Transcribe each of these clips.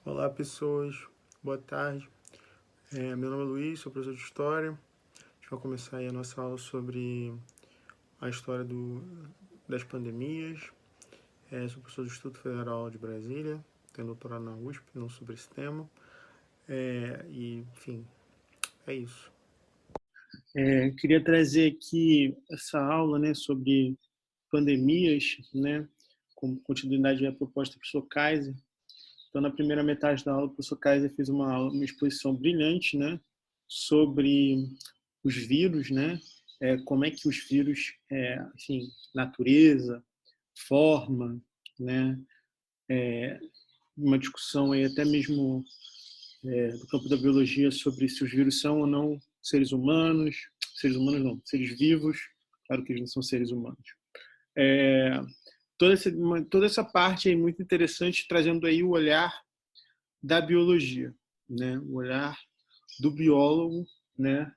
Olá, pessoas. Boa tarde. Meu nome é Luiz, sou professor de História. A gente vai começar aí a nossa aula sobre a história das pandemias. Sou professor do Instituto Federal de Brasília, tenho doutorado na USP, não sobre esse tema. Enfim, é isso. Queria trazer aqui essa aula, né, sobre pandemias, né, como continuidade da proposta do professor Kaiser. Então, na primeira metade da aula, o professor Kaiser fez uma exposição brilhante, né, sobre os vírus, né, como é que os vírus, enfim, natureza, forma, né, uma discussão aí até mesmo do campo da biologia sobre se os vírus são ou não seres humanos não, seres vivos, claro que eles não são seres humanos. É, toda essa parte é muito interessante, trazendo aí o olhar da biologia, né? O olhar do biólogo, né,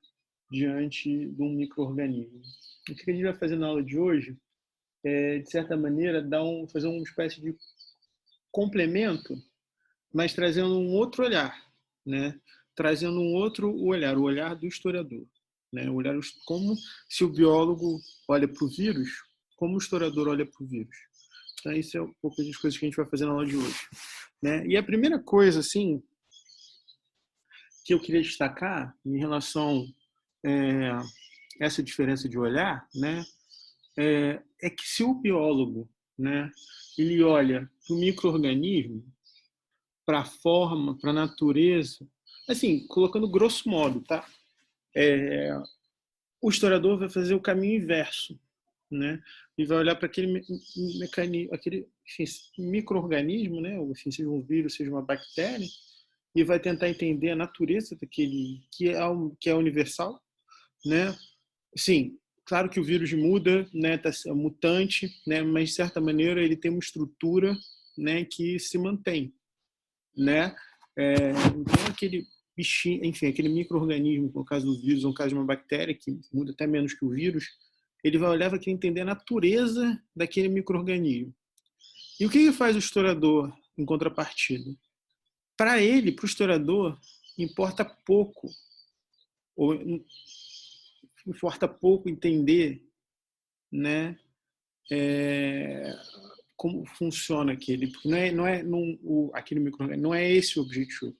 diante de um micro-organismo. O que a gente vai fazer na aula de hoje é, de certa maneira, fazer uma espécie de complemento, mas trazendo um outro olhar, né? Trazendo um outro olhar, o olhar do historiador, né? O olhar como se o biólogo olha para o vírus, como o historiador olha para o vírus. Então, isso é um pouco das coisas que a gente vai fazer na aula de hoje, né? E a primeira coisa, assim, que eu queria destacar em relação a essa diferença de olhar, né, é que se o biólogo, né, ele olha para o micro-organismo, para a forma, para a natureza, assim, colocando grosso modo, tá? O historiador vai fazer o caminho inverso, né? E vai olhar para aquele mecanismo, aquele micro-organismo, né? Ou enfim, seja um vírus, seja uma bactéria, e vai tentar entender a natureza daquele que é universal, né? Sim, claro que o vírus muda, né? Tá mutante, né? Mas de certa maneira ele tem uma estrutura, né? Que se mantém, né? Então aquele bichinho, enfim, aquele micro-organismo, no caso do vírus, ou no caso de uma bactéria que muda até menos que o vírus, ele vai olhar para querer entender a natureza daquele micro-organismo. E o que faz o historiador em contrapartida? Para ele, para o historiador, importa pouco, ou importa pouco entender, né, como funciona aquele, porque aquele micro-organismo, não é esse o objetivo.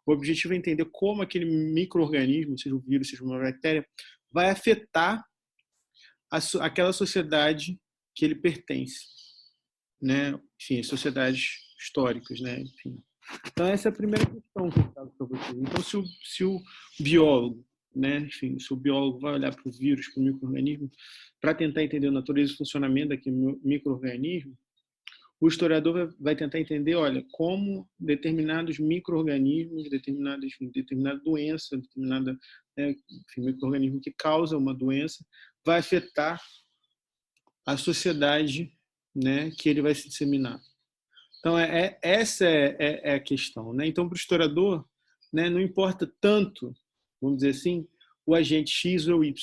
O objetivo é entender como aquele micro-organismo, seja um vírus, seja uma bactéria, vai afetar aquela sociedade que ele pertence, né? Enfim, sociedades históricas, né? Enfim. Então essa é a primeira questão que eu trago para vocês. Então se o biólogo, né? Enfim, se o biólogo vai olhar para o vírus, para o micro-organismo, para tentar entender a natureza e o funcionamento daquele micro-organismo, o historiador vai tentar entender, olha, como determinados micro-organismos, determinada doença, determinada micro-organismo que causa uma doença, vai afetar a sociedade, né, que ele vai se disseminar. Então, essa é a questão, né? Então, para o historiador, né, não importa tanto, vamos dizer assim, o agente X ou Y,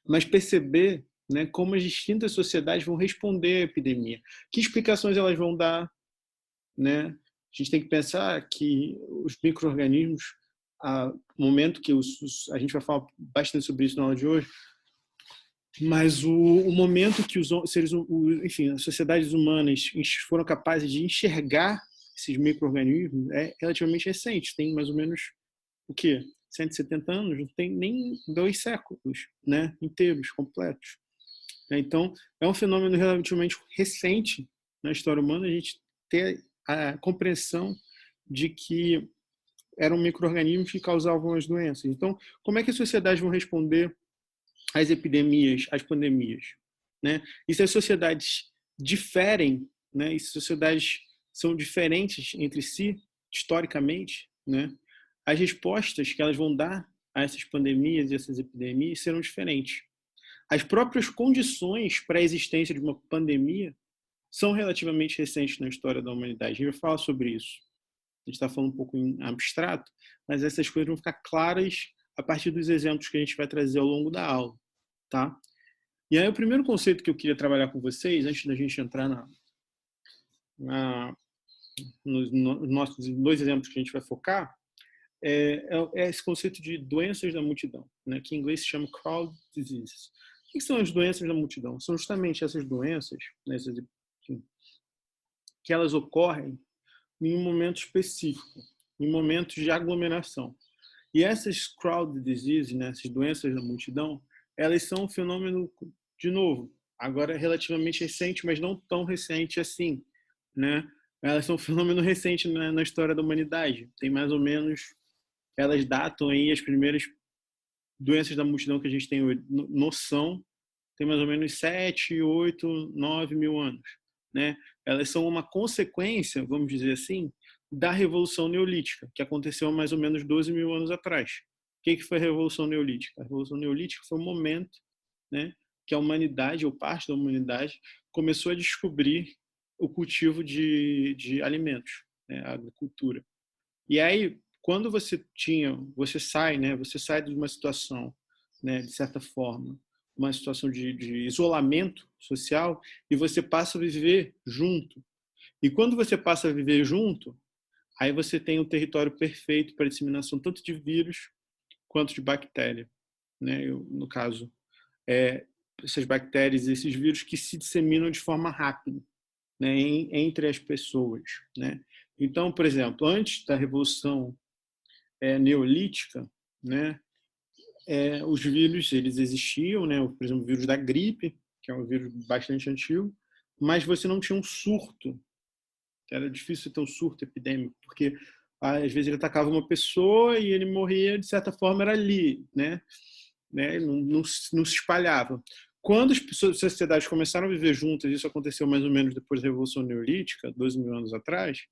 mas perceber, né, como as distintas sociedades vão responder à epidemia, que explicações elas vão dar, né? A gente tem que pensar que os micro-organismos, no momento que a gente vai falar bastante sobre isso na aula de hoje, mas o momento que os seres, enfim, as sociedades humanas foram capazes de enxergar esses micro-organismos é relativamente recente, tem mais ou menos o quê? 170 anos, não tem nem 2 séculos, né, inteiros, completos. Então, é um fenômeno relativamente recente na história humana a gente ter a compreensão de que eram micro-organismos que causavam as doenças. Então, como é que as sociedades vão responder às epidemias, às pandemias? Né? E se as sociedades diferem, né? E se as sociedades são diferentes entre si, historicamente, né? As respostas que elas vão dar a essas pandemias e essas epidemias serão diferentes. As próprias condições para a existência de uma pandemia são relativamente recentes na história da humanidade. A gente vai falar sobre isso. A gente está falando um pouco em abstrato, mas essas coisas vão ficar claras a partir dos exemplos que a gente vai trazer ao longo da aula, tá? E aí o primeiro conceito que eu queria trabalhar com vocês, antes da gente entrar na nos nossos 2 exemplos que a gente vai focar, é esse conceito de doenças da multidão, né, que em inglês se chama crowd diseases. O que são as doenças da multidão? São justamente essas doenças, né, que elas ocorrem em um momento específico, em momentos de aglomeração. E essas crowd diseases, né, essas doenças da multidão, elas são um fenômeno, de novo, agora relativamente recente, mas não tão recente assim, né? Elas são um fenômeno recente na história da humanidade. Tem mais ou menos, elas datam aí as primeiras doenças da multidão que a gente tem noção, tem mais ou menos 7, 8, 9 mil anos, né? Elas são uma consequência, vamos dizer assim, da Revolução Neolítica, que aconteceu há mais ou menos 12 mil anos atrás. O que foi a Revolução Neolítica? A Revolução Neolítica foi um momento, né, que a humanidade, ou parte da humanidade, começou a descobrir o cultivo de alimentos, né, a agricultura. E aí, quando você sai, né, você sai de uma situação, né, de certa forma, uma situação de isolamento social, e você passa a viver junto. E quando você passa a viver junto, aí você tem um território perfeito para disseminação tanto de vírus quanto de bactéria, né? No caso, essas bactérias, esses vírus que se disseminam de forma rápida, né, entre as pessoas, né? Então, por exemplo, antes da Revolução Neolítica, né, os vírus eles existiam, né? Por exemplo, o vírus da gripe, que é um vírus bastante antigo, mas você não tinha um surto. Era difícil ter um surto epidêmico, porque às vezes ele atacava uma pessoa e ele morria, de certa forma, era ali, né? Não se espalhava. Quando as sociedades começaram a viver juntas, isso aconteceu mais ou menos depois da Revolução Neolítica, 12 mil anos atrás,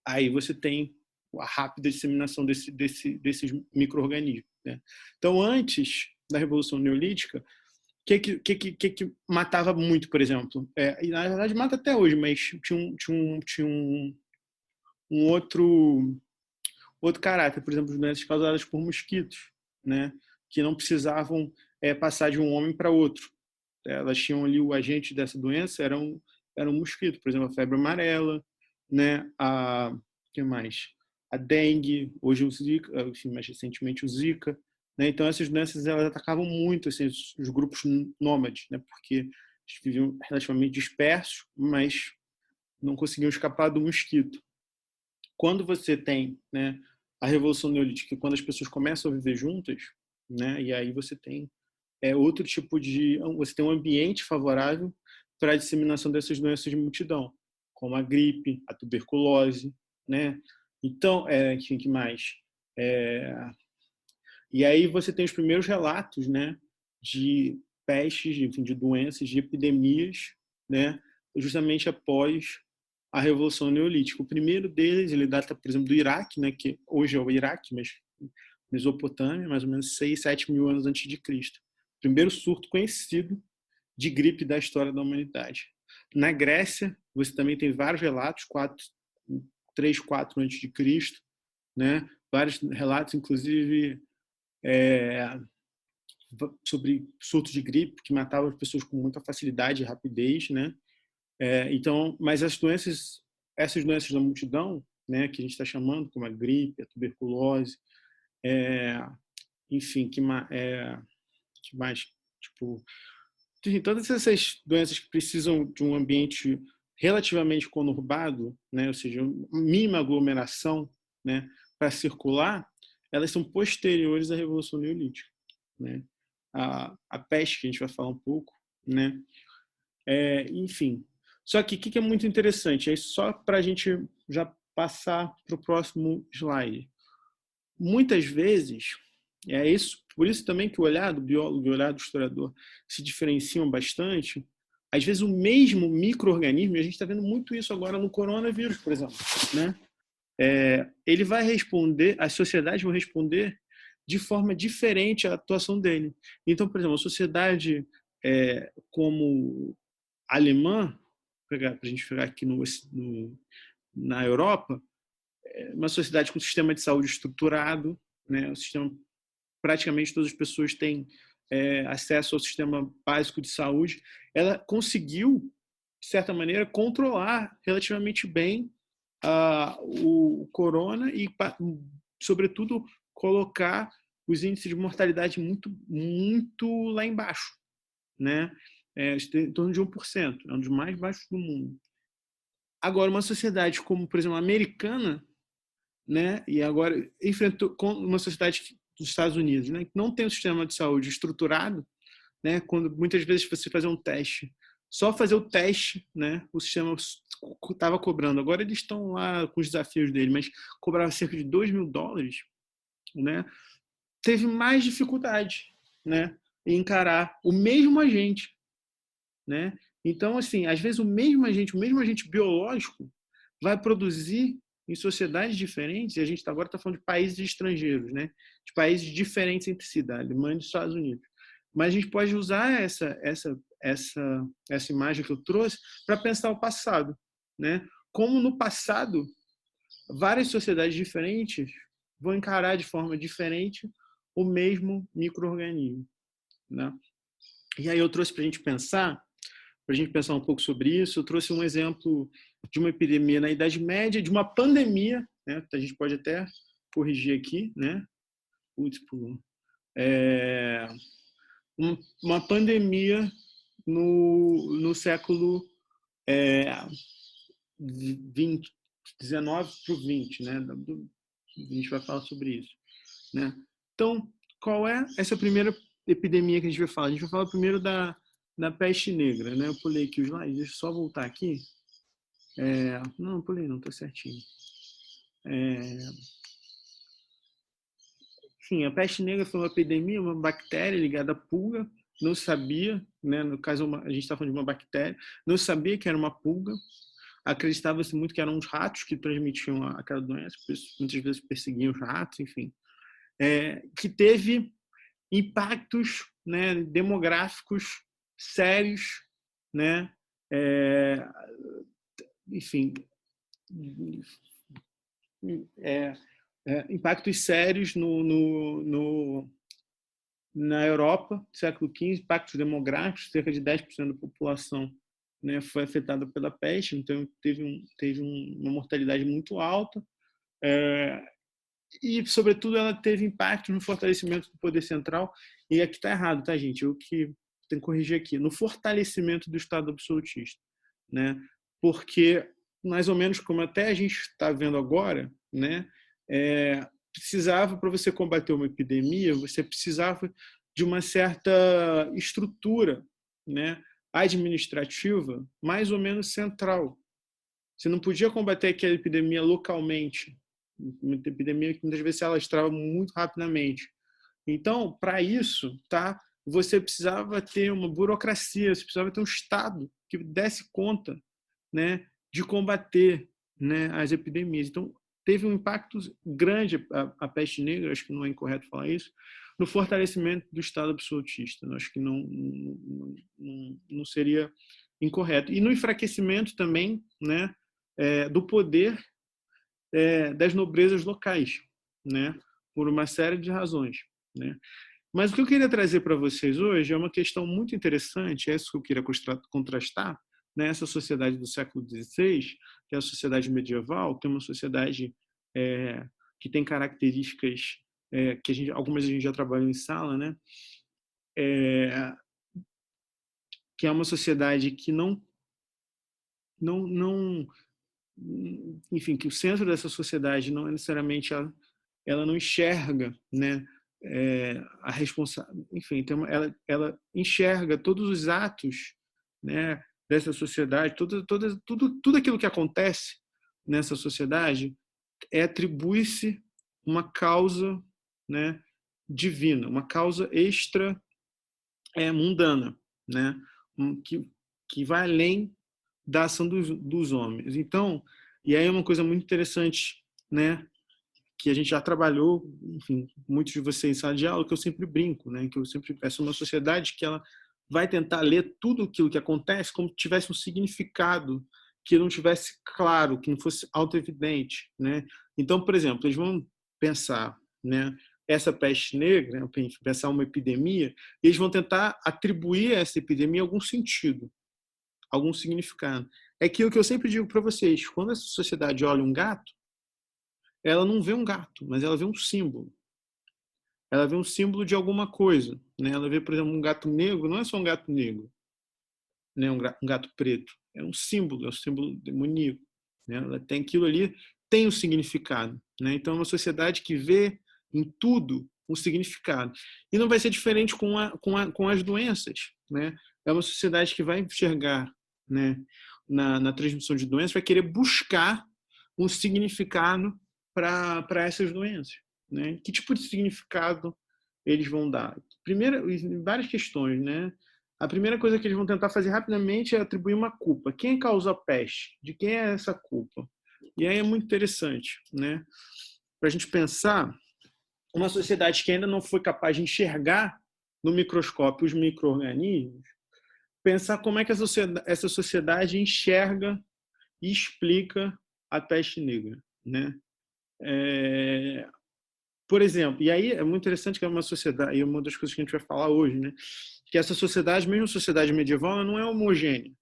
aí você tem a rápida disseminação desses micro-organismos, né? Então, antes da Revolução Neolítica, que matava muito, por exemplo? E na verdade mata até hoje, mas tinha um outro caráter, por exemplo, as doenças causadas por mosquitos, né? Que não precisavam passar de um homem para outro. Elas tinham ali o agente dessa doença, era um mosquito, por exemplo, a febre amarela, né? Que mais? A dengue, hoje o Zika, enfim, mais recentemente o Zika, né? Então essas doenças elas atacavam muito assim, os grupos nômades, né? Porque eles viviam relativamente dispersos, mas não conseguiam escapar do mosquito. Quando você tem, né, a Revolução Neolítica, quando as pessoas começam a viver juntas, né? E aí você tem outro tipo você tem um ambiente favorável para a disseminação dessas doenças de multidão, como a gripe, a tuberculose, né? Então, enfim, que mais? E aí você tem os primeiros relatos, né, de pestes, enfim, de doenças, de epidemias, né, justamente após a Revolução Neolítica. O primeiro deles, ele data, por exemplo, do Iraque, né, que hoje é o Iraque, mas Mesopotâmia, mais ou menos 6, 7 mil anos antes de Cristo. Primeiro surto conhecido de gripe da história da humanidade. Na Grécia, você também tem vários relatos, 3, 4 antes de Cristo, né? Vários relatos, inclusive, sobre surtos de gripe que matavam as pessoas com muita facilidade e rapidez, né? Então, mas essas doenças da multidão, né, que a gente está chamando como a gripe, a tuberculose, enfim, que mais, tipo, todas essas doenças que precisam de um ambiente relativamente conurbado, né, ou seja, mínima aglomeração, né, para circular, elas são posteriores à Revolução Neolítica, né? A peste, que a gente vai falar um pouco, né? Enfim. Só que o que é muito interessante, é só para a gente já passar para o próximo slide. Muitas vezes, por isso também que o olhar do biólogo e o olhar do historiador se diferenciam bastante. Às vezes o mesmo micro-organismo, e a gente está vendo muito isso agora no coronavírus, por exemplo, né? Ele vai responder, as sociedades vão responder de forma diferente à atuação dele. Então, por exemplo, a sociedade como a alemã, para a gente pegar aqui na Europa, uma sociedade com um sistema de saúde estruturado, né? Um sistema, praticamente todas as pessoas têm acesso ao sistema básico de saúde. Ela conseguiu, de certa maneira, controlar relativamente bem o corona e, sobretudo, colocar os índices de mortalidade muito lá embaixo, né? Em torno de 1%, é um dos mais baixos do mundo. Agora, uma sociedade como, por exemplo, a americana, né? E agora enfrentou uma sociedade dos Estados Unidos, né? Que não tem um sistema de saúde estruturado, né? Quando muitas vezes você fazer um teste, só fazer o teste, né? O sistema estava cobrando. Agora eles estão lá com os desafios dele, mas cobrava cerca de $2.000, né? Teve mais dificuldade, né? Em encarar o mesmo agente, né? Então, assim, às vezes o mesmo agente biológico vai produzir em sociedades diferentes, e a gente agora está falando de países estrangeiros, né? De países diferentes entre si, da Alemanha e dos Estados Unidos. Mas a gente pode usar essa imagem que eu trouxe para pensar o passado, né? Como no passado várias sociedades diferentes vão encarar de forma diferente o mesmo micro-organismo, né? E aí eu trouxe para a gente pensar um pouco sobre isso, eu trouxe um exemplo de uma epidemia na Idade Média, de uma pandemia, né? A gente pode até corrigir aqui, né? Putz, pulou. Uma pandemia no século 20, 19 para o 20, né? A gente vai falar sobre isso, né? Então, qual é essa primeira epidemia que a gente vai falar? A gente vai falar primeiro da peste negra, né? Eu pulei aqui os slides, deixa eu só voltar aqui. Não pulei não, tá certinho. Sim, a peste negra foi uma epidemia, uma bactéria ligada à pulga, não sabia, né? No caso a gente está falando de uma bactéria, não sabia que era uma pulga, acreditava-se muito que eram os ratos que transmitiam aquela doença, por isso muitas vezes perseguiam os ratos, enfim. Que teve impactos, né, demográficos sérios, né, enfim, impactos sérios na Europa, século XV, impactos demográficos, cerca de 10% da população, né, foi afetada pela peste, então teve uma mortalidade muito alta, e, sobretudo, ela teve impacto no fortalecimento do poder central, e aqui está errado, tá, gente? Eu que tenho que corrigir aqui, no fortalecimento do Estado absolutista, né? Porque, mais ou menos como até a gente está vendo agora, né? Precisava, para você combater uma epidemia, você precisava de uma certa estrutura, né? Administrativa, mais ou menos central. Você não podia combater aquela epidemia localmente, uma epidemia que muitas vezes se alastrava muito rapidamente. Então, para isso, tá, você precisava ter uma burocracia, você precisava ter um Estado que desse conta, né, de combater, né, as epidemias. Então, teve um impacto grande a peste negra, acho que não é incorreto falar isso, no fortalecimento do Estado absolutista. Acho que não seria incorreto. E no enfraquecimento também, né, do poder das nobrezas locais, né, por uma série de razões, né. Mas o que eu queria trazer para vocês hoje é uma questão muito interessante, é isso que eu queria contrastar, né, essa sociedade do século XVI, que é a sociedade medieval, que é uma sociedade que tem características que algumas a gente já trabalhou em sala, né, que é uma sociedade que não enfim, que o centro dessa sociedade não é necessariamente ela não enxerga, né, a responsável, enfim, então ela enxerga todos os atos, né, dessa sociedade, tudo aquilo que acontece nessa sociedade atribui-se uma causa, né, divina, uma causa extra mundana, né, que vai além da ação dos homens. Então, e aí é uma coisa muito interessante, né, que a gente já trabalhou, enfim, muitos de vocês em sala de aula, que eu sempre brinco, né, que eu sempre peço uma sociedade que ela vai tentar ler tudo aquilo que acontece como se tivesse um significado que não tivesse claro, que não fosse auto-evidente, né? Então, por exemplo, eles vão pensar, né, essa peste negra, né, pensar uma epidemia, e eles vão tentar atribuir a essa epidemia algum sentido, algum significado. É aquilo que eu sempre digo para vocês: quando essa sociedade olha um gato, ela não vê um gato, mas ela vê um símbolo. Ela vê um símbolo de alguma coisa, né? Ela vê, por exemplo, um gato negro, não é só um gato negro, né? Um gato preto, é um símbolo demoníaco, né? Ela tem aquilo ali, tem um significado, né? Então é uma sociedade que vê em tudo um significado. E não vai ser diferente com as doenças, né? É uma sociedade que vai enxergar, né, na transmissão de doenças, vai querer buscar um significado para essas doenças, né? Que tipo de significado eles vão dar? Primeiro, várias questões, né? A primeira coisa que eles vão tentar fazer rapidamente é atribuir uma culpa. Quem causou a peste? De quem é essa culpa? E aí é muito interessante, né? Para a gente pensar, uma sociedade que ainda não foi capaz de enxergar no microscópio os micro-organismos, pensar como é que essa sociedade enxerga e explica a peste negra, né? Por exemplo, e aí é muito interessante que é uma sociedade, e uma das coisas que a gente vai falar hoje, né? Que essa sociedade, mesmo a sociedade medieval, ela não é homogênea.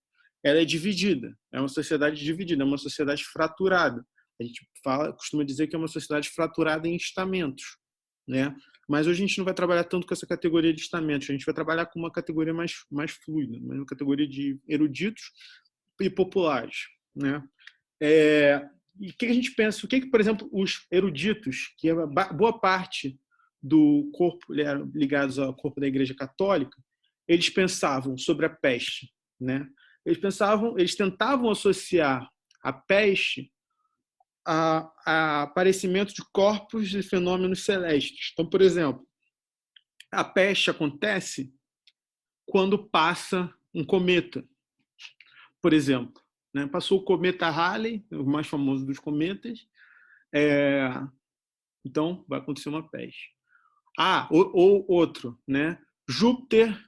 Ela é dividida. É uma sociedade dividida, é uma sociedade fraturada. A gente costuma dizer que é uma sociedade fraturada em estamentos, né? Mas hoje a gente não vai trabalhar tanto com essa categoria de estamentos. A gente vai trabalhar com uma categoria mais fluida, uma categoria de eruditos e populares, né? E o que a gente pensa? O que, por exemplo, os eruditos, que é boa parte do corpo ligados ao corpo da Igreja Católica, eles pensavam sobre a peste, né? Eles tentavam associar a peste a aparecimento de corpos e fenômenos celestes. Então, por exemplo, a peste acontece quando passa um cometa, por exemplo, né? Passou o cometa Halley, o mais famoso dos cometas, é, então vai acontecer uma peste. Ou outro, né? Júpiter,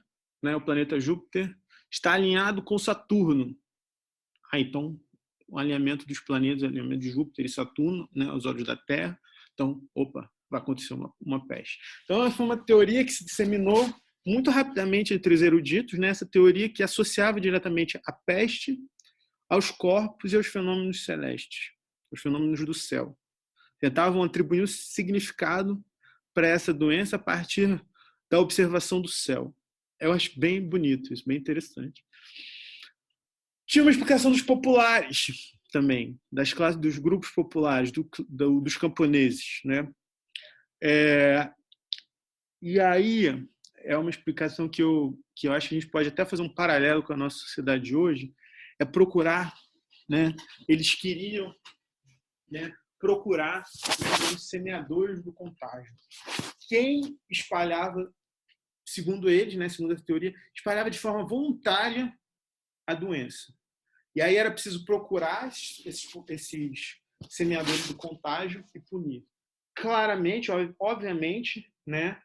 né? O planeta Júpiter está alinhado com Saturno. Então o alinhamento dos planetas, o alinhamento de Júpiter e Saturno, né? Aos olhos da Terra. Então, opa, vai acontecer uma peste. Então, essa foi uma teoria que se disseminou muito rapidamente entre os eruditos, né? Essa teoria que associava diretamente a peste aos corpos e aos fenômenos celestes, os fenômenos do céu. Tentavam atribuir um significado para essa doença a partir da observação do céu. Eu acho bem bonito isso, bem interessante. Tinha uma explicação dos populares também, das classes, dos grupos populares, dos camponeses, né? E aí é uma explicação que eu acho que a gente pode até fazer um paralelo com a nossa sociedade de hoje, é procurar, né? Eles queriam, né, procurar os semeadores do contágio. Quem espalhava, segundo eles, né, segundo a teoria, espalhava de forma voluntária a doença. E aí era preciso procurar esses semeadores do contágio e punir. Claramente, obviamente, né,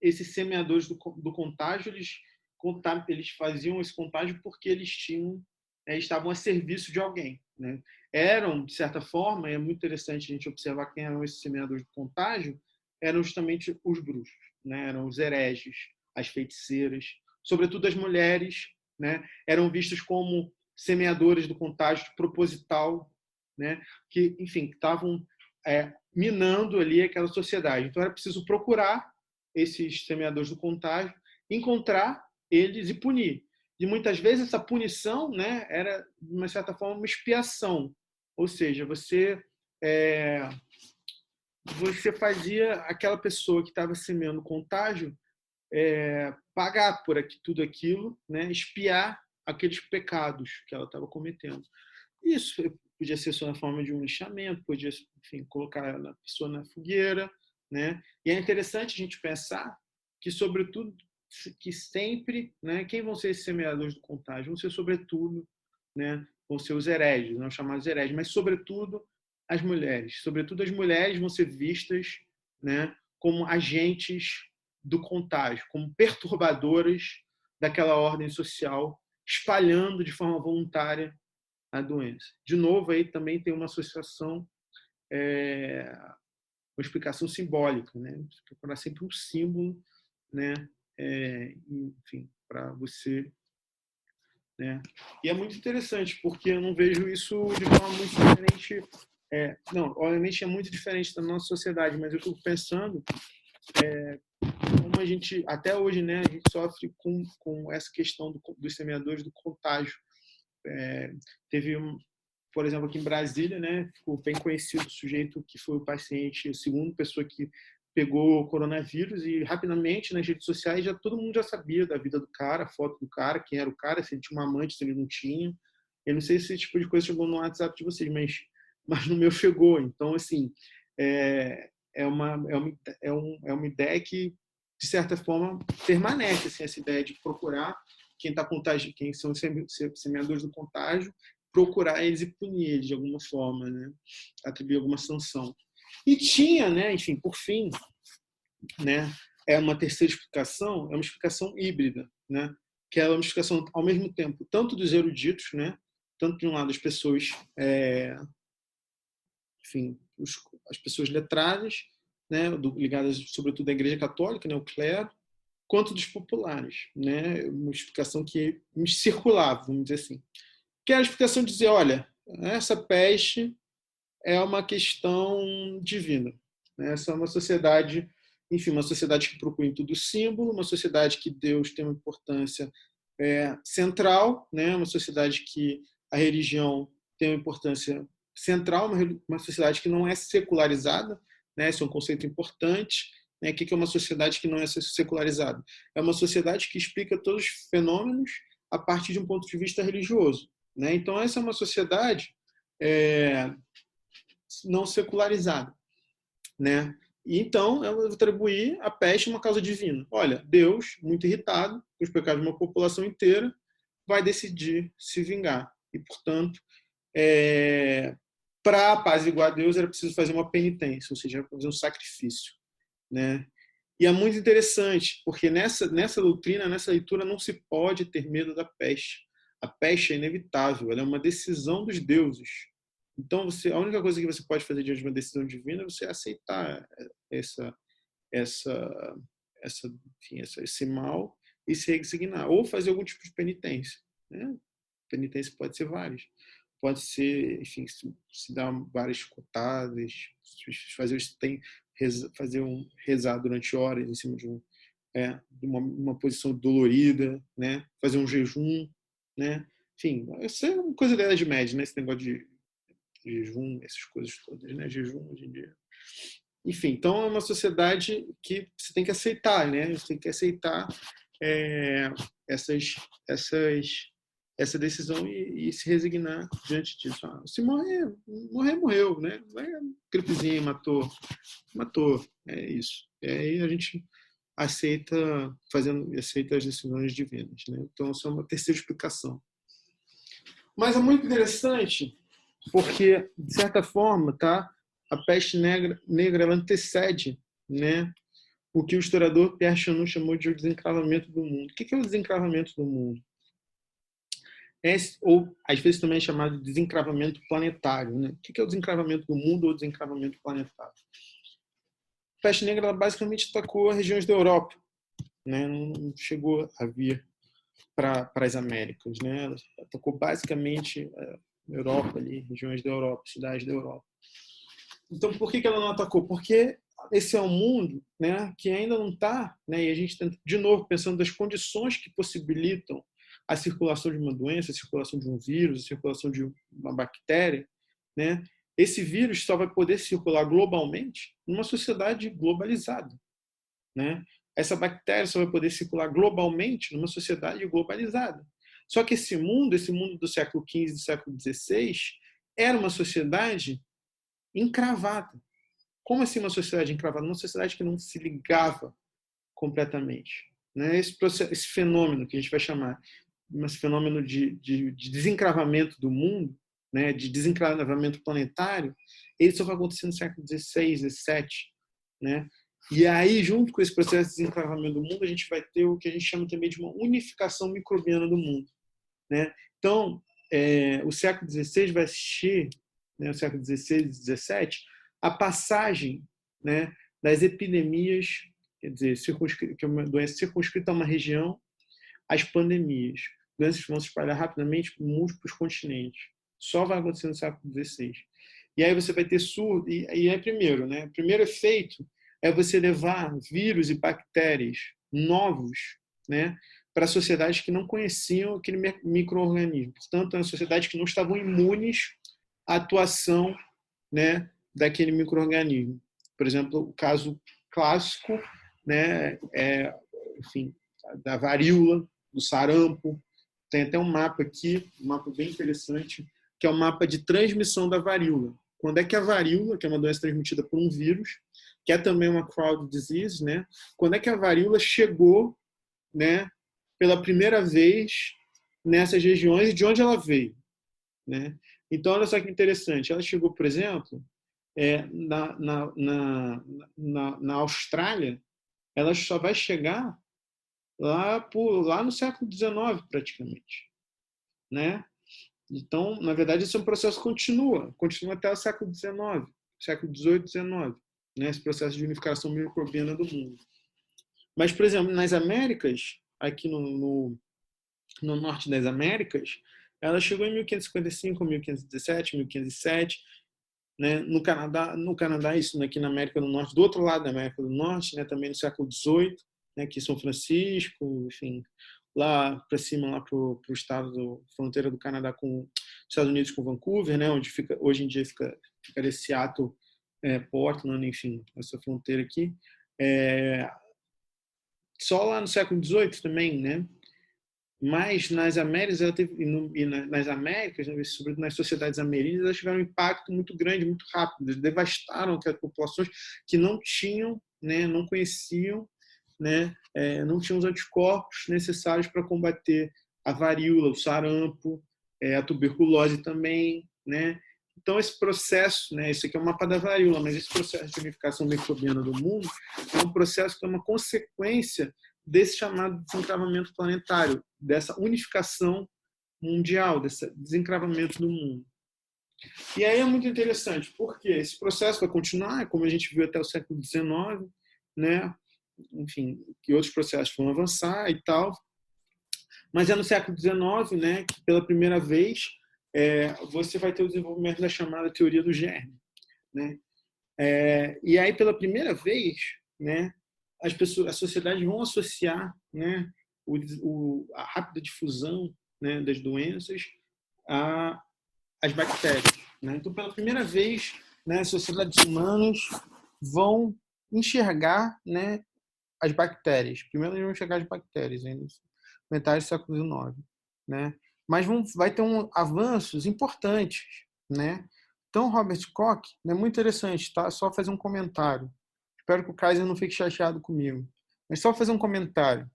esses semeadores do contágio, eles faziam esse contágio porque eles estavam a serviço de alguém, né? Eram, de certa forma, é muito interessante a gente observar quem eram esses semeadores do contágio, eram justamente os bruxos, né? Eram os hereges, as feiticeiras, sobretudo as mulheres, né? Eram vistas como semeadores do contágio proposital, né? Que, enfim, estavam minando ali aquela sociedade. Então era preciso procurar esses semeadores do contágio, encontrar eles e punir. E muitas vezes essa punição, né, era, de uma certa forma, uma expiação. Ou seja, você fazia aquela pessoa que estava semeando contágio pagar por tudo aquilo, né, expiar aqueles pecados que ela estava cometendo. Isso podia ser só na forma de um lixamento, podia, enfim, colocar a pessoa na fogueira, né? E é interessante a gente pensar que, sobretudo, que sempre, né, quem vão ser esses semeadores do contágio? Vão ser, sobretudo, né, vão ser os hereges, não chamados hereges, mas, sobretudo, as mulheres. Sobretudo, as mulheres vão ser vistas, né, como agentes do contágio, como perturbadoras daquela ordem social, espalhando de forma voluntária a doença. De novo, aí também tem uma associação, uma explicação simbólica, né? Você procurar sempre um símbolo, né? Enfim, para você né? E é muito interessante, porque eu não vejo isso de forma muito diferente. Não, obviamente é muito diferente da nossa sociedade, mas eu fico pensando como a gente, até hoje, né, a gente sofre com essa questão dos semeadores do contágio. Teve por exemplo, aqui em Brasília, né, ficou bem conhecido o sujeito que foi o paciente, a segunda pessoa que pegou o coronavírus, e rapidamente nas redes sociais todo mundo já sabia da vida do cara, a foto do cara, quem era o cara, se ele tinha uma amante, se ele não tinha. Eu não sei se esse tipo de coisa chegou no WhatsApp de vocês, mas no meu chegou. Então, assim, é uma ideia que, de certa forma, permanece, assim, essa ideia de procurar quem está contágio, quem são os semeadores do contágio, procurar eles e punir eles de alguma forma, né? Atribuir alguma sanção. E tinha, né, enfim, por fim, né, é uma terceira explicação, é uma explicação híbrida, né, que é uma explicação ao mesmo tempo tanto dos eruditos, né, tanto de um lado as pessoas, enfim, as pessoas letradas, né, ligadas sobretudo à Igreja Católica, né, o clero, quanto dos populares, né, uma explicação que me circulava, vamos dizer assim, que era a explicação de dizer, olha, essa peste é uma questão divina. Essa é uma sociedade, enfim, uma sociedade que procura em tudo símbolo, uma sociedade que Deus tem uma importância central, né? Uma sociedade que a religião tem uma importância central, uma sociedade que não é secularizada, né? Esse é um conceito importante. Né? O que é uma sociedade que não é secularizada? É uma sociedade que explica todos os fenômenos a partir de um ponto de vista religioso. Né? Então, essa é uma sociedade não secularizada, né? E então eu vou atribuir a peste uma causa divina. Olha, Deus, muito irritado com os pecados de uma população inteira, vai decidir se vingar. E, portanto, para apaziguar Deus era preciso fazer uma penitência, ou seja, fazer um sacrifício, né? E é muito interessante, porque nessa doutrina, nessa leitura, não se pode ter medo da peste. A peste é inevitável, ela é uma decisão dos deuses. Então, a única coisa que você pode fazer diante de uma decisão divina é você aceitar essa, essa, esse mal e se resignar, ou fazer algum tipo de penitência. Né? Penitência pode ser várias. Pode ser, enfim, se dar várias escutadas, rezar durante horas em cima de uma posição dolorida, né? Fazer um jejum, né? Enfim, isso é uma coisa da Idade Média, né? Esse negócio de jejum, essas coisas todas, né? Jejum hoje em dia. Enfim, então é uma sociedade que você tem que aceitar, né? Você tem que aceitar essa decisão e se resignar diante disso. Se morrer, morreu, né? Gripezinha matou, é isso. E aí a gente aceita as decisões divinas, né? Então essa é uma terceira explicação. Mas é muito interessante porque, de certa forma, tá, a peste negra ela antecede, né, o que o historiador Pierre Chanou chamou de o desencravamento do mundo. O que é o desencravamento do mundo? Ou, às vezes, também é chamado de desencravamento planetário. Né? O que é o desencravamento do mundo ou desencravamento planetário? A peste negra ela basicamente atacou as regiões da Europa. Né? Não chegou a vir para as Américas. Né? Ela atacou basicamente a Europa, ali, regiões da Europa, cidades da Europa. Então, por que ela não atacou? Porque esse é um mundo, né, que ainda não está, né, e a gente está, de novo, pensando das condições que possibilitam a circulação de uma doença, a circulação de um vírus, a circulação de uma bactéria. Né? Esse vírus só vai poder circular globalmente numa sociedade globalizada. Né? Essa bactéria só vai poder circular globalmente numa sociedade globalizada. Só que esse mundo do século XV e do século XVI, era uma sociedade encravada. Como assim uma sociedade encravada? Uma sociedade que não se ligava completamente. Né? Esse fenômeno que a gente vai chamar, esse fenômeno de desencravamento do mundo, né? De desencravamento planetário, ele só vai acontecer no século XVI, XVII. Né? E aí, junto com esse processo de desencravamento do mundo, a gente vai ter o que a gente chama também de uma unificação microbiana do mundo. Né? Então, o século XVI vai assistir, né, o século XVI e XVII, a passagem, né, das epidemias, quer dizer, que é uma doença circunscrita a uma região, às pandemias. doenças vão se espalhar rapidamente por múltiplos continentes. Só vai acontecer no século XVI. E aí você vai ter surdo, e é primeiro, né? O primeiro efeito é você levar vírus e bactérias novos, né, para sociedades que não conheciam aquele micro-organismo. Portanto, eram sociedades que não estavam imunes à atuação, né, daquele micro-organismo. Por exemplo, o caso clássico, né, enfim, da varíola, do sarampo. Tem até um mapa aqui, um mapa bem interessante, que é o mapa de transmissão da varíola. Quando é que a varíola, que é uma doença transmitida por um vírus, que é também uma crowd disease, né? Quando é que a varíola chegou, né, pela primeira vez nessas regiões e de onde ela veio, né? Então, olha só que interessante. Ela chegou, por exemplo, na Austrália, ela só vai chegar lá no século XIX, praticamente, né? Então, na verdade, esse é um processo que continua até o século XIX, século XVIII, XIX, né? Esse processo de unificação microbiana do mundo. Mas, por exemplo, nas Américas, aqui no norte das Américas, ela chegou em 1555, 1517, 1507, né? No Canadá, isso aqui na América do Norte, do outro lado da América do Norte, né? Também no século XVIII, né? Aqui em São Francisco, enfim, lá para cima, lá para o estado fronteira do Canadá com os Estados Unidos, com Vancouver, né? Onde hoje em dia fica Seattle, Portland, enfim, essa fronteira aqui. Só lá no século XVIII também, né? Mas nas Américas, nas Américas, sobretudo nas sociedades ameríndias, elas tiveram um impacto muito grande, muito rápido. Eles devastaram aquelas populações que não tinham, né, não conheciam, né, não tinham os anticorpos necessários para combater a varíola, o sarampo, a tuberculose também, né? Então esse processo, né, isso aqui é o mapa da varíola, mas esse processo de unificação microbiana do mundo é um processo que é uma consequência desse chamado desencravamento planetário, dessa unificação mundial, desse desencravamento do mundo. E aí é muito interessante, porque esse processo vai continuar, como a gente viu até o século XIX, né? Enfim, que outros processos vão avançar e tal, mas é no século XIX, né, que pela primeira vez você vai ter o desenvolvimento da chamada teoria do germe, né? E aí pela primeira vez, né, as sociedades vão associar, né, a rápida difusão, né, das doenças às bactérias, né? Então, pela primeira vez, né, as sociedades humanas vão enxergar, né, as bactérias. Primeiro eles vão enxergar as bactérias, ainda metade do século XIX, né? Mas vai ter avanços importantes, né? Então, Robert Koch, é muito interessante, tá? Só fazer um comentário. Espero que o Kaiser não fique chateado comigo. Mas só fazer um comentário.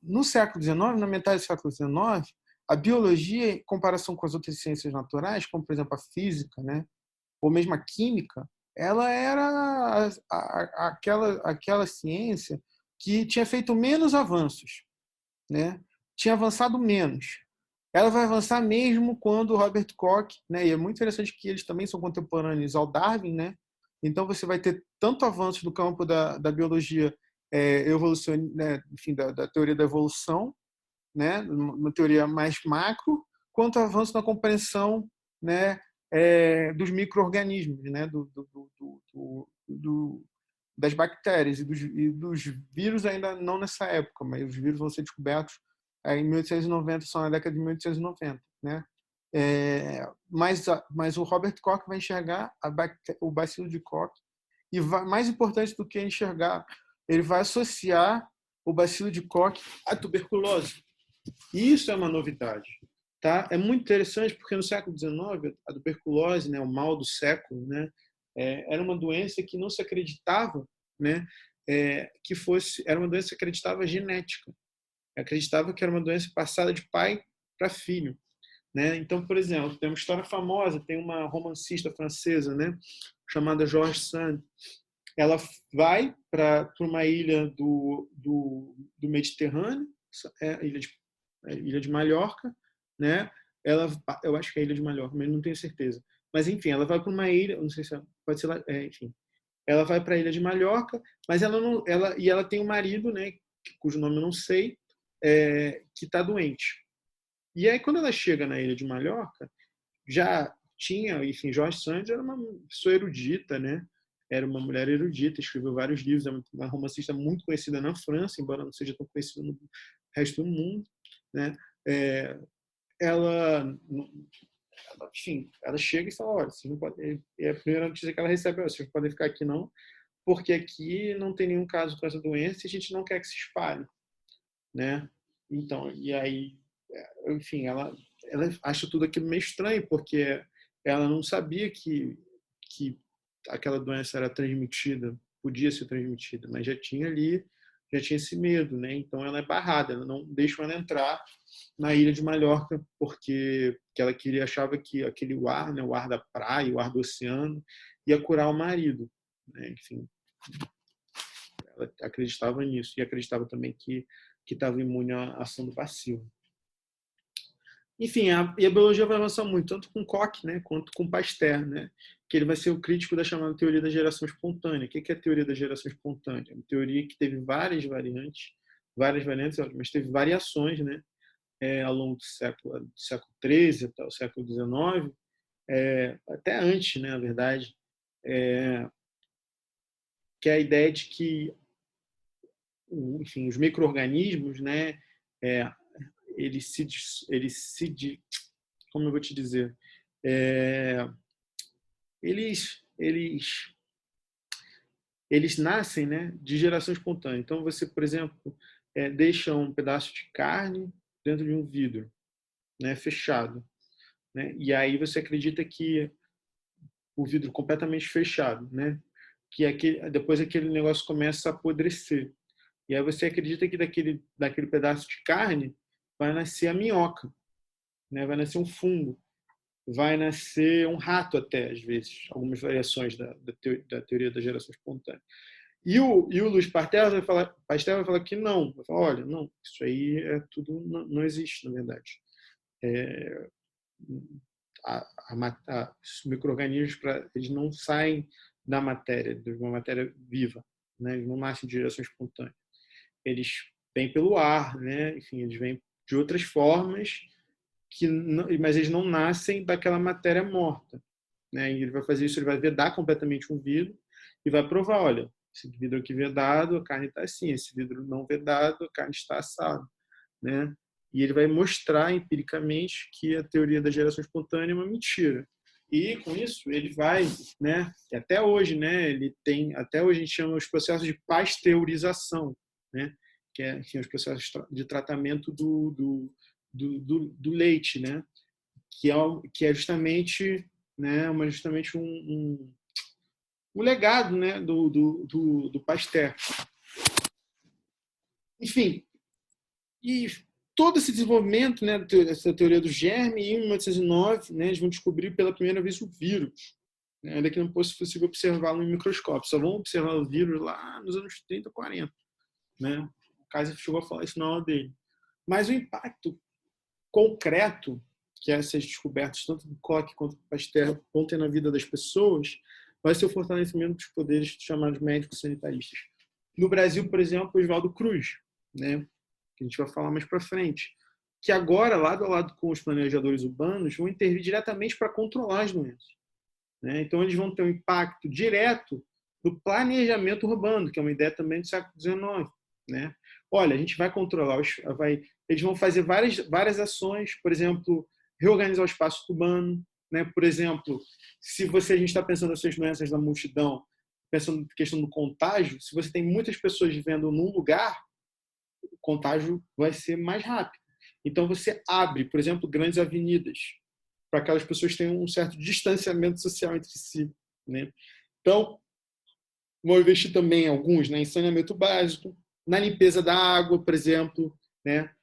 No século XIX, na metade do século XIX, a biologia, em comparação com as outras ciências naturais, como, por exemplo, a física, né, ou mesmo a química, ela era aquela ciência que tinha feito menos avanços, né? Tinha avançado menos. Ela vai avançar mesmo quando o Robert Koch, né? E é muito interessante que eles também são contemporâneos ao Darwin, né? Então você vai ter tanto avanço do campo da biologia evolução, né? Enfim, da teoria da evolução, né? Uma teoria mais macro, quanto avanço na compreensão, né? Dos micro-organismos, né? Das bactérias e dos vírus ainda não nessa época, mas os vírus vão ser descobertos em 1890, só na década de 1890, né? Mas o Robert Koch vai enxergar o bacilo de Koch e mais importante do que enxergar, ele vai associar o bacilo de Koch à tuberculose. E isso é uma novidade, tá? É muito interessante porque no século XIX a tuberculose, né, o mal do século, né, era uma doença que não se acreditava, né, era uma doença que acreditava genética, acreditava que era uma doença passada de pai para filho, né? Então, por exemplo, tem uma história famosa, tem uma romancista francesa, né, chamada George Sand. Ela vai para uma ilha do Mediterrâneo, ilha de Mallorca, né? Eu acho que é a ilha de Mallorca, mas não tenho certeza. Mas enfim, ela vai para uma ilha, não sei se pode ser lá, enfim. Ela vai para a ilha de Mallorca, mas ela tem um marido, né, cujo nome eu não sei, que está doente. E aí, quando ela chega na ilha de Mallorca, já tinha, enfim, Jorge Sand era uma pessoa erudita, né? Era uma mulher erudita, escreveu vários livros, é uma romancista muito conhecida na França, embora não seja tão conhecida no resto do mundo, né? É, ela, enfim, ela chega e fala, olha, vocês não podem, é a primeira notícia que ela recebe, vocês não podem ficar aqui não, porque aqui não tem nenhum caso com essa doença e a gente não quer que se espalhe, né? Então, e aí, enfim, ela acha tudo aquilo meio estranho, porque ela não sabia que aquela doença era transmitida, podia ser transmitida, mas já tinha ali, já tinha esse medo, né? Então ela é barrada, ela não deixa ela entrar na ilha de Mallorca, porque que ela queria, achava que aquele ar, né, o ar da praia, o ar do oceano, ia curar o marido, né? Enfim, ela acreditava nisso e acreditava também que estava imune à ação do passivo. Enfim, e a biologia vai avançar muito, tanto com Koch, né, quanto com Pasteur, né, que ele vai ser o crítico da chamada teoria da geração espontânea. O que é a teoria da geração espontânea? É uma teoria que teve várias variantes, mas teve variações, né, ao longo do século XIII até o século XIX, até antes, né, na verdade, que é a ideia de que, enfim, os micro-organismos, né, eles se, como eu vou te dizer, eles, eles, eles nascem, né, de geração espontânea. Então, você, por exemplo, deixa um pedaço de carne dentro de um vidro, né, fechado, né, e aí você acredita que o vidro completamente fechado, né, que depois aquele negócio começa a apodrecer. E aí você acredita que daquele pedaço de carne vai nascer a minhoca, né, vai nascer um fungo, vai nascer um rato até, às vezes, algumas variações da teoria da geração espontânea. E o Luiz Pasteur vai falar que não. Vai falar, olha, não, isso aí tudo não existe, na verdade. Os micro-organismos, eles não saem da matéria, de uma matéria viva, né? Eles não nascem de geração espontânea. Eles vêm pelo ar, né? Enfim, eles vêm de outras formas, mas eles não nascem daquela matéria morta, né? E ele vai fazer isso, ele vai vedar completamente um vidro e vai provar, olha, esse vidro aqui vedado, a carne está assim, esse vidro não vedado, a carne está assada, né? E ele vai mostrar empiricamente que a teoria da geração espontânea é uma mentira. E com isso ele vai, né? Até hoje, né? Até hoje a gente chama os processos de pasteurização, né? Que é, enfim, os processos de tratamento do leite, né? Que é justamente, né? Justamente um legado, né? Do Pasteur. Enfim, e todo esse desenvolvimento, né, essa teoria do germe, em 1909, né, eles vão descobrir pela primeira vez o vírus, né, ainda que não fosse possível observá-lo em microscópio. Só vão observar o vírus lá nos anos 30, 40. Né? O Kaiser chegou a falar isso na aula dele. Mas o impacto concreto que essas descobertas, tanto do Koch quanto do Pasteur, vão ter na vida das pessoas, vai ser o fortalecimento dos poderes chamados médicos sanitaristas. No Brasil, por exemplo, o Oswaldo Cruz, né? Que a gente vai falar mais para frente, que agora, lado a lado com os planejadores urbanos, vão intervir diretamente para controlar as doenças. Né? Então, eles vão ter um impacto direto no planejamento urbano, que é uma ideia também do século XIX. Né? Olha, a gente vai controlar, eles vão fazer várias ações, por exemplo, reorganizar o espaço urbano. Né? Por exemplo, se a gente está pensando nessas doenças da multidão, pensando na questão do contágio, se você tem muitas pessoas vivendo num lugar, o contágio vai ser mais rápido. Então, você abre, por exemplo, grandes avenidas para que aquelas pessoas tenham um certo distanciamento social entre si. Né? Então, vão investir também alguns, né, em saneamento básico, na limpeza da água, por exemplo, né?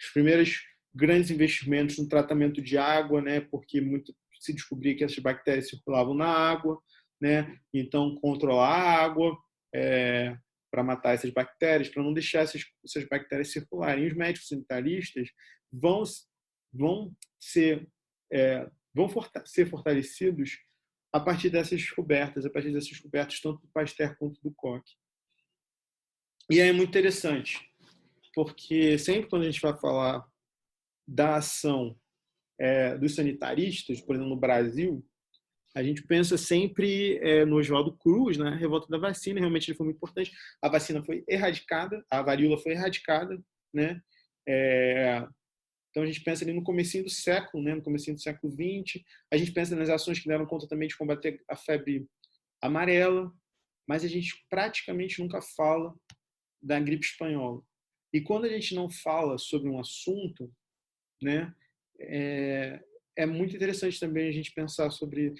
Os primeiros grandes investimentos no tratamento de água, né? Porque muito se descobria que essas bactérias circulavam na água, né? Então, controlar a água para matar essas bactérias, para não deixar essas bactérias circularem. E os médicos sanitaristas vão ser fortalecidos a partir dessas descobertas, tanto do Pasteur quanto do Koch. E aí é muito interessante. porque sempre quando a gente vai falar da ação dos sanitaristas, por exemplo, no Brasil, a gente pensa sempre no Oswaldo Cruz, né? Revolta da vacina, realmente ele foi muito importante. A vacina foi erradicada, a varíola foi erradicada, né? Então a gente pensa ali no comecinho do século, né? No comecinho do século XX. A gente pensa nas ações que deram conta também de combater a febre amarela, mas a gente praticamente nunca fala da gripe espanhola. E quando a gente não fala sobre um assunto, né? É muito interessante também a gente pensar sobre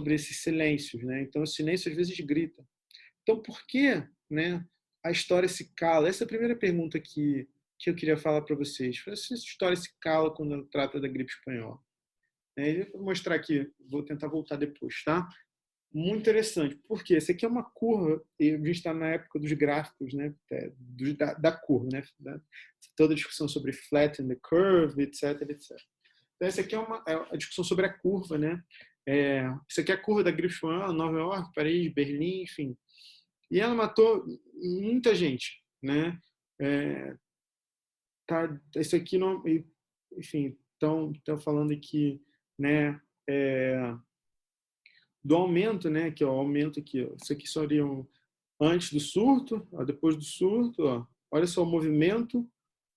esses silêncios, né? Então, o silêncio às vezes grita. Então, por que, né, a história se cala? Essa é a primeira pergunta que eu queria falar para vocês. Essa história se cala quando trata da gripe espanhola. Eu vou mostrar aqui, vou tentar voltar depois, tá? Muito interessante, porque essa aqui é uma curva, e a gente está na época dos gráficos, né, da curva, né, toda a discussão sobre flatten the curve, etc, etc. Então, essa aqui é a discussão sobre a curva, né? Isso aqui é a curva da gripe espanhola, Nova York, Paris, Berlim, enfim. E ela matou muita gente, né? Isso aqui não, enfim, estão falando aqui, né? Do aumento, né? Que é o aumento aqui. Ó. Isso aqui seria antes do surto, ó, depois do surto. Ó. Olha só o movimento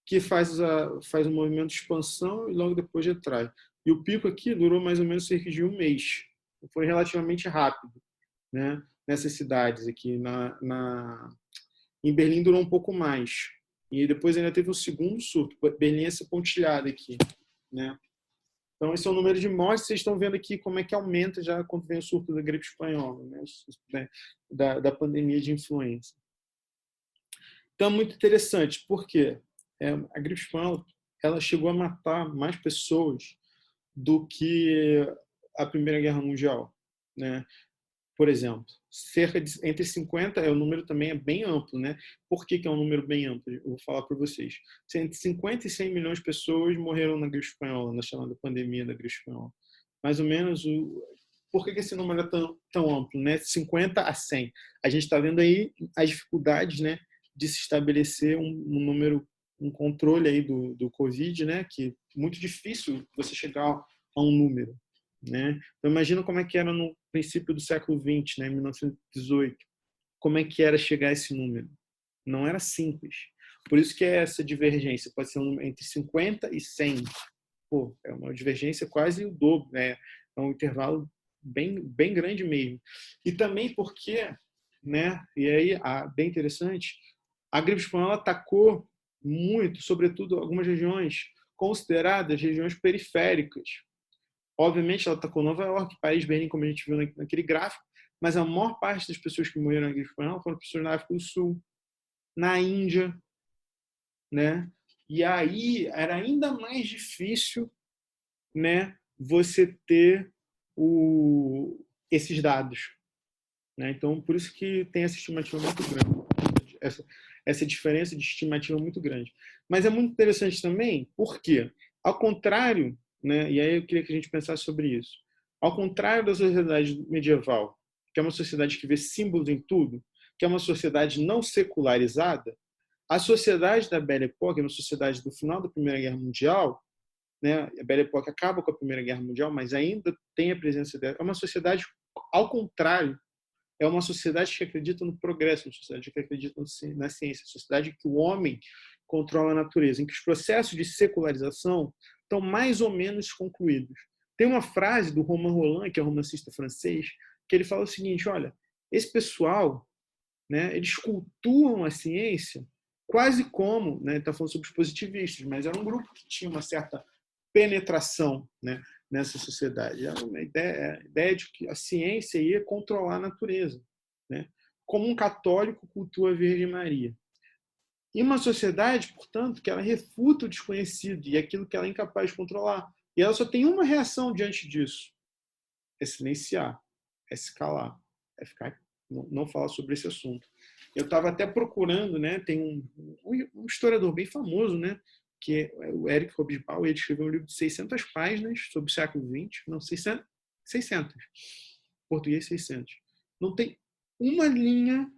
que faz um movimento de expansão e logo depois retrai. E o pico aqui durou mais ou menos cerca de um mês. Foi relativamente rápido, né? Nessas cidades aqui. Em Berlim durou um pouco mais. E depois ainda teve um segundo surto. Berlim é essa pontilhada aqui, né? Então, esse é o número de mortes. Vocês estão vendo aqui como é que aumenta já quando vem o surto da gripe espanhola, né? Da pandemia de influenza. Então, é muito interessante, porque a gripe espanhola ela chegou a matar mais pessoas do que a Primeira Guerra Mundial, né? Por exemplo, entre 50, o número também é bem amplo, né? Por que é um número bem amplo? Eu vou falar para vocês. Entre 50 e 100 milhões de pessoas morreram na gripe espanhola, na chamada pandemia da gripe espanhola. Mais ou menos, por que esse número é tão amplo, né? 50 a 100. A gente está vendo aí as dificuldades, né, de se estabelecer um número, um controle aí do Covid, né? Que é muito difícil você chegar a um número. Né? Então, imagina como é que era no princípio do século XX, né, em 1918. Como é que era chegar a esse número? Não era simples. Por isso que é essa divergência. Pode ser entre 50 e 100. Pô, é uma divergência quase o dobro. Né? É um intervalo bem grande mesmo. E também porque, né, e aí, bem interessante, a gripe espanhola atacou muito, sobretudo algumas regiões consideradas regiões periféricas. Obviamente, ela atacou Nova York, Paris, Berlim, como a gente viu naquele gráfico, mas a maior parte das pessoas que morreram na gripe espanhola foram pessoas na África do Sul, na Índia, né? E aí era ainda mais difícil, né, você ter esses dados, né? Então, por isso que tem essa estimativa muito grande, essa diferença de estimativa muito grande. Mas é muito interessante também, porque, ao contrário, né, e aí eu queria que a gente pensasse sobre isso, ao contrário da sociedade medieval, que é uma sociedade que vê símbolos em tudo, que é uma sociedade não secularizada, a sociedade da Belle Époque, uma sociedade do final da Primeira Guerra Mundial, né, a Belle Époque acaba com a Primeira Guerra Mundial, mas ainda tem a presença dela, é uma sociedade, ao contrário, é uma sociedade que acredita no progresso, uma sociedade que acredita na ciência, uma sociedade que o homem controla a natureza, em que os processos de secularização estão mais ou menos concluídos. Tem uma frase do Romain Rolland, que é um romancista francês, que ele fala o seguinte, olha, esse pessoal, né, eles cultuam a ciência quase como, né, está falando sobre os positivistas, mas era um grupo que tinha uma certa penetração, né, nessa sociedade. Era uma ideia, a ideia de que a ciência ia controlar a natureza, né? Como um católico cultua a Virgem Maria. E uma sociedade, portanto, que ela refuta o desconhecido e aquilo que ela é incapaz de controlar. E ela só tem uma reação diante disso: é silenciar, é se calar, é ficar, não falar sobre esse assunto. Eu estava até procurando, né? Tem um historiador bem famoso, né? Que é o Eric Hobsbawm. Ele escreveu um livro de 600 páginas sobre o século XX, não, 600, português 600. Não tem uma linha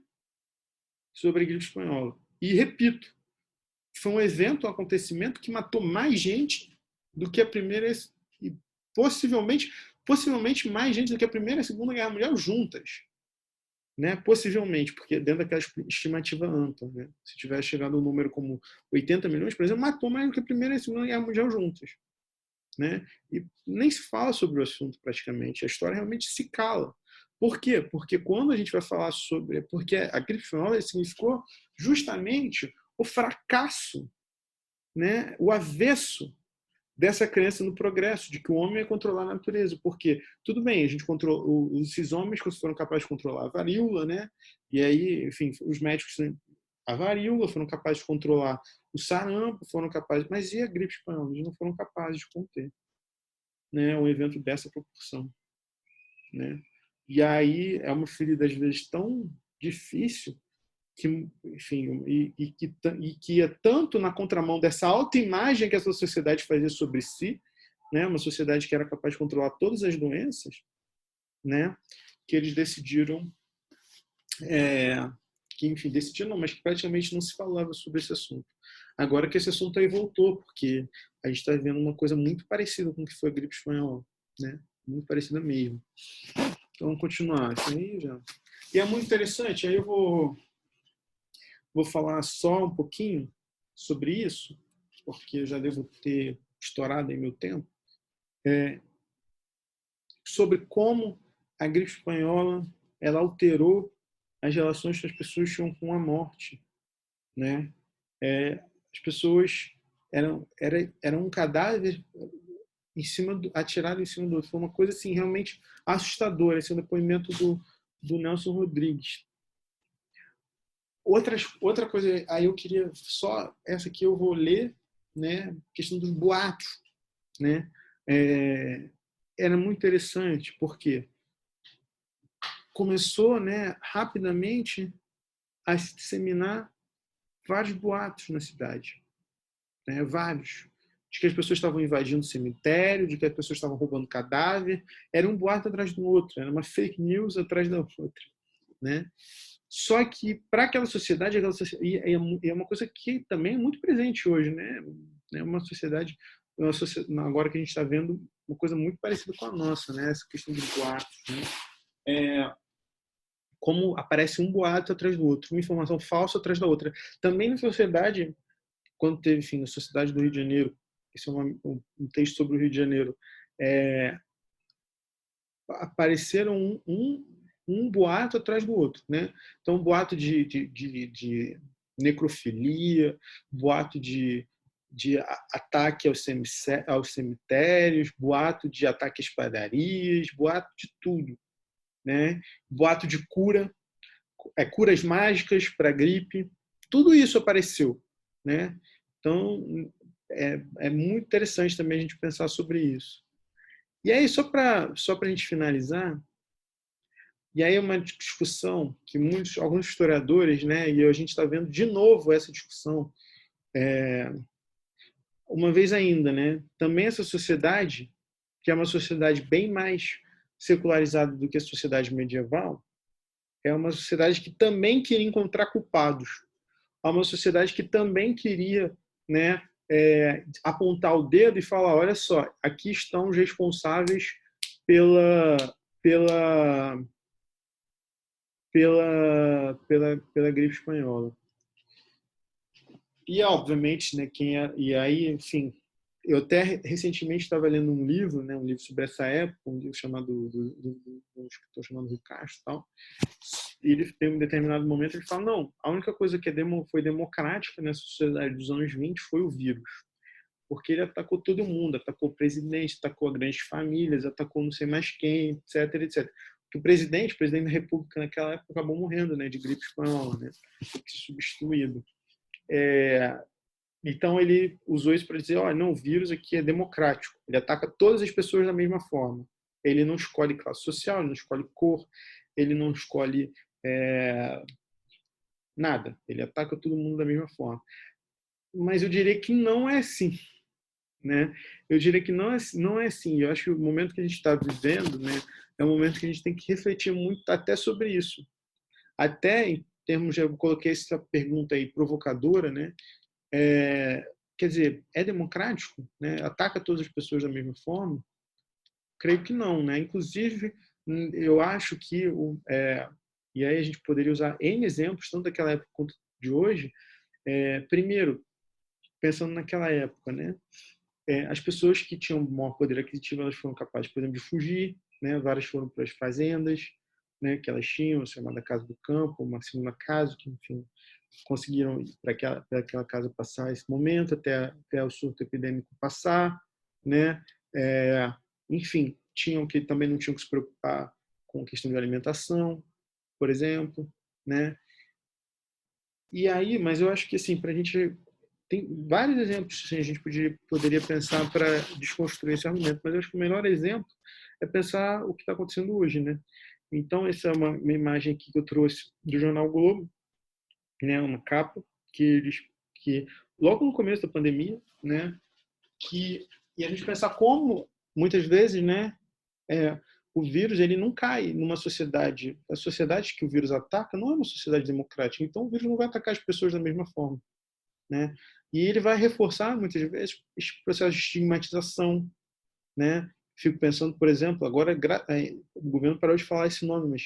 sobre a gripe espanhola. E repito, foi um evento, um acontecimento que matou mais gente do que a Primeira e possivelmente mais gente do que a Primeira e a Segunda Guerra Mundial juntas. Né? Possivelmente, porque dentro daquela estimativa ampla. Né? Se tiver chegado um número como 80 milhões, por exemplo, matou mais do que a Primeira e a Segunda Guerra Mundial juntas. Né? E nem se fala sobre o assunto praticamente. A história realmente se cala. Por quê? Porque quando a gente vai falar sobre... Porque a gripe espanhola significou justamente o fracasso, né? O avesso dessa crença no progresso, de que o homem ia controlar a natureza. Porque, tudo bem, a gente controlou, esses homens foram capazes de controlar a varíola, né? E aí, enfim, os médicos, a varíola, foram capazes de controlar o sarampo, foram capazes, mas e a gripe espanhola? Eles não foram capazes de conter, né? Um evento dessa proporção, né? E aí é uma ferida, às vezes, tão difícil que, enfim, e que ia tanto na contramão dessa autoimagem que essa sociedade fazia sobre si, né? Uma sociedade que era capaz de controlar todas as doenças, né? Que eles decidiram, que, enfim, decidiram não, mas que praticamente não se falava sobre esse assunto. Agora que esse assunto aí voltou, porque a gente está vendo uma coisa muito parecida com o que foi a gripe espanhola, né? Muito parecida mesmo. Então, vamos continuar. Isso aí já. E é muito interessante, aí eu vou falar só um pouquinho sobre isso, porque eu já devo ter estourado em meu tempo, sobre como a gripe espanhola ela alterou as relações que as pessoas tinham com a morte, né? As pessoas eram um cadáver atirado em cima do outro. Foi uma coisa assim realmente assustadora. Esse é o depoimento do Nelson Rodrigues. Outra coisa, aí eu queria só essa aqui eu vou ler, né? Questão dos boatos, né? Era muito interessante porque começou, né, rapidamente a se disseminar vários boatos na cidade, né? Vários, de que as pessoas estavam invadindo o cemitério, de que as pessoas estavam roubando cadáver. Era um boato atrás do outro, era uma fake news atrás da outra, né? Só que para aquela sociedade, e é uma coisa que também é muito presente hoje, né? É uma sociedade, agora que a gente está vendo uma coisa muito parecida com a nossa, né? Essa questão dos boatos, né? Como aparece um boato atrás do outro, uma informação falsa atrás da outra. Também na sociedade, quando teve, enfim, na sociedade do Rio de Janeiro, esse é um texto sobre o Rio de Janeiro, apareceram um boato atrás do outro, né? Então, boato de necrofilia, boato de ataque aos cemitérios, boato de ataque às padarias, boato de tudo, né? Boato de curas mágicas para gripe, tudo isso apareceu, né? Então, é muito interessante também a gente pensar sobre isso. E aí, só para a gente finalizar, e aí é uma discussão que alguns historiadores, né, e a gente está vendo de novo essa discussão, uma vez ainda, né, também essa sociedade, que é uma sociedade bem mais secularizada do que a sociedade medieval, é uma sociedade que também queria encontrar culpados, é uma sociedade que também queria, né, apontar o dedo e falar, olha só, aqui estão os responsáveis pela pela pela gripe espanhola. E, obviamente, né, e aí, enfim, eu até recentemente estava lendo um livro, né, um livro sobre essa época, um livro chamado um escritor chamado Rui Castro, tal. E ele tem um determinado momento ele fala, não, a única coisa que foi democrática nessa sociedade dos anos 20 foi o vírus, porque ele atacou todo mundo, atacou o presidente, atacou grandes famílias, atacou não sei mais quem, etc, etc. Porque o presidente da República naquela época acabou morrendo, né, de gripe espanhola, né, substituído. Então ele usou isso para dizer, olha, não, o vírus aqui é democrático, ele ataca todas as pessoas da mesma forma. Ele não escolhe classe social, ele não escolhe cor, ele não escolhe nada, ele ataca todo mundo da mesma forma. Mas eu diria que não é assim, né? Eu diria que não é assim. Eu acho que o momento que a gente está vivendo, né, é um momento que a gente tem que refletir muito até sobre isso. Até em termos, eu coloquei essa pergunta aí provocadora, né? quer dizer, é democrático? Né? Ataca todas as pessoas da mesma forma? Creio que não, né? Inclusive, eu acho que e aí a gente poderia usar N exemplos, tanto daquela época quanto de hoje. Primeiro, pensando naquela época, né? As pessoas que tinham maior poder aquisitivo, elas foram capazes, por exemplo, de fugir, né? Várias foram para as fazendas, né? Que elas tinham, a chamada Casa do Campo, uma segunda casa, que, enfim, conseguiram ir para aquela casa passar esse momento, até o surto epidêmico passar, né? Enfim, também não tinham que se preocupar com a questão de alimentação, por exemplo, né? E aí, mas eu acho que assim, para a gente tem vários exemplos que a gente poderia pensar para desconstruir esse argumento, mas eu acho que o melhor exemplo é pensar o que está acontecendo hoje, né? Então, essa é uma imagem aqui que eu trouxe do jornal Globo, né? Uma capa que logo no começo da pandemia, né? E a gente pensar como muitas vezes, né? O vírus ele não cai numa sociedade. A sociedade que o vírus ataca não é uma sociedade democrática. Então, o vírus não vai atacar as pessoas da mesma forma, né? E ele vai reforçar muitas vezes esse processo de estigmatização, né? Fico pensando, por exemplo, agora o governo parou de falar esse nome,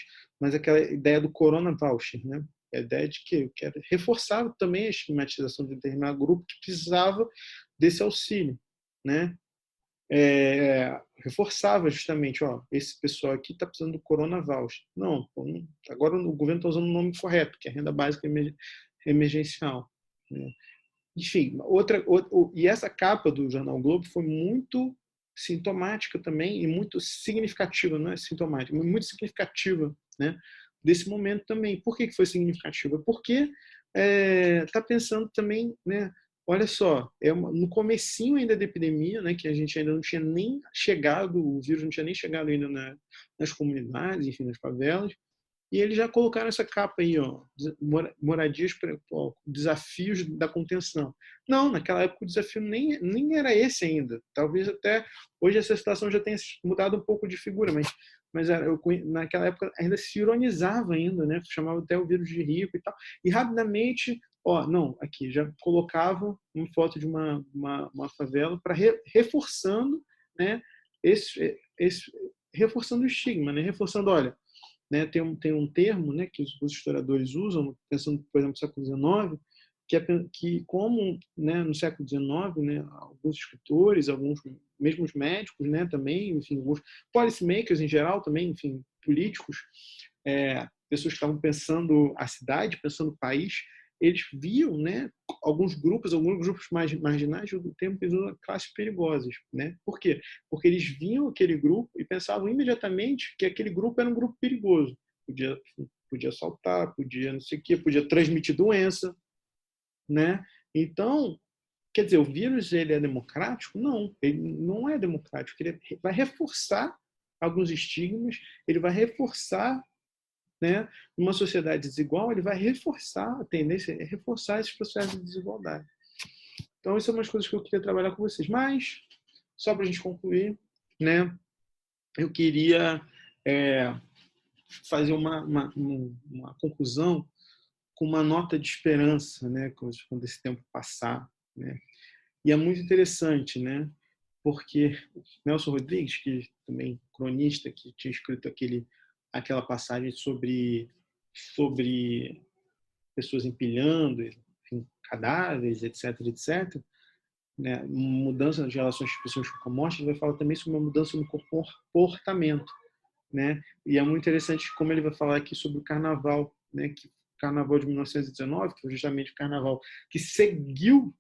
mas aquela ideia do Corona Voucher, né? A ideia de que era reforçar também a estigmatização de um determinado grupo que precisava desse auxílio, né? Reforçava justamente, ó, esse pessoal aqui está precisando do Corona Voucher. Não, agora o governo está usando o nome correto, que é renda básica emergencial, né? Enfim, e essa capa do Jornal Globo foi muito sintomática também e muito significativa, não é sintomática, mas muito significativa, né, desse momento também. Por que foi significativa? Porque está pensando também, né, olha só, no comecinho ainda da epidemia, né, que a gente ainda não tinha nem chegado, o vírus não tinha nem chegado ainda nas comunidades, enfim, nas favelas, e eles já colocaram essa capa aí, ó, moradias, desafios da contenção. Não, naquela época o desafio nem era esse ainda. Talvez até hoje essa situação já tenha mudado um pouco de figura, mas naquela época ainda se ironizava ainda, né? Chamava até o vírus de rico e tal. E rapidamente, ó, não, aqui já colocava uma foto de uma favela para reforçando, né? Reforçando o estigma, né? Reforçando, olha, né, tem um termo, né, que os historiadores usam, pensando, por exemplo, no século XIX, que como, né, no século XIX, né, alguns escritores, alguns mesmo os médicos, né, também, enfim, alguns policymakers em geral também, enfim, políticos, pessoas que estavam pensando a cidade, pensando o país, eles viam, né, alguns grupos mais marginais do tempo que usam classes perigosas, né? Por quê? Porque eles viam aquele grupo e pensavam imediatamente que aquele grupo era um grupo perigoso. Podia assaltar, podia não sei o quê, podia transmitir doença, né? Então, quer dizer, o vírus ele é democrático? Não, ele não é democrático. Ele vai reforçar alguns estigmas, ele vai reforçar, né, numa sociedade desigual, ele vai reforçar, a tendência é reforçar esses processos de desigualdade. Então, isso é umas coisas que eu queria trabalhar com vocês. Mas, só para a gente concluir, né, eu queria fazer uma conclusão com uma nota de esperança, né, quando esse tempo passar, né? E é muito interessante, né, porque Nelson Rodrigues, que também cronista, que tinha escrito aquela passagem sobre pessoas empilhando, enfim, cadáveres, etc, etc, né, mudança nas relações das pessoas com a morte, ele vai falar também sobre uma mudança no comportamento, né? E é muito interessante como ele vai falar aqui sobre o carnaval, né, que o carnaval de 1919, que foi justamente o carnaval que seguiu,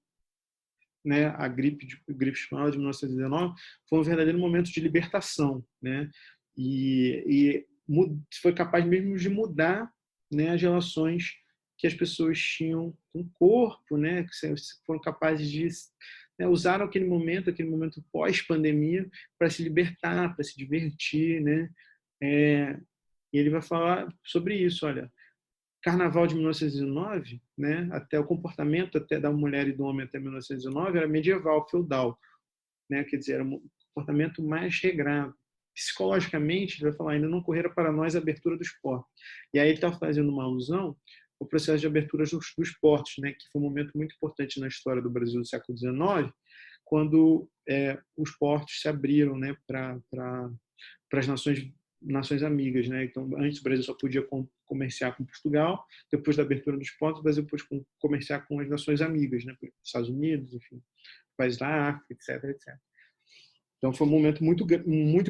né, a gripe espanhola de 1919, foi um verdadeiro momento de libertação, né? E foi capaz mesmo de mudar, né, as relações que as pessoas tinham com o corpo, né? Que foram capazes de, né, usar aquele momento pós-pandemia, para se libertar, para se divertir, né? E ele vai falar sobre isso, olha, Carnaval de 1919, né, até o comportamento até da mulher e do homem até 1919 era medieval, feudal, né, quer dizer, era um comportamento mais regrado. Psicologicamente, ele vai falar, ainda não correra para nós a abertura do esporte. E aí ele está fazendo uma alusão o processo de abertura dos portos, né, que foi um momento muito importante na história do Brasil do século XIX, quando os portos se abriram, né, para as nações amigas, né? Então, antes o Brasil só podia comerciar com Portugal, depois da abertura dos portos, o Brasil pôde comerciar com as nações amigas, né? Estados Unidos, enfim, países da África, etc, etc. Então foi um momento muito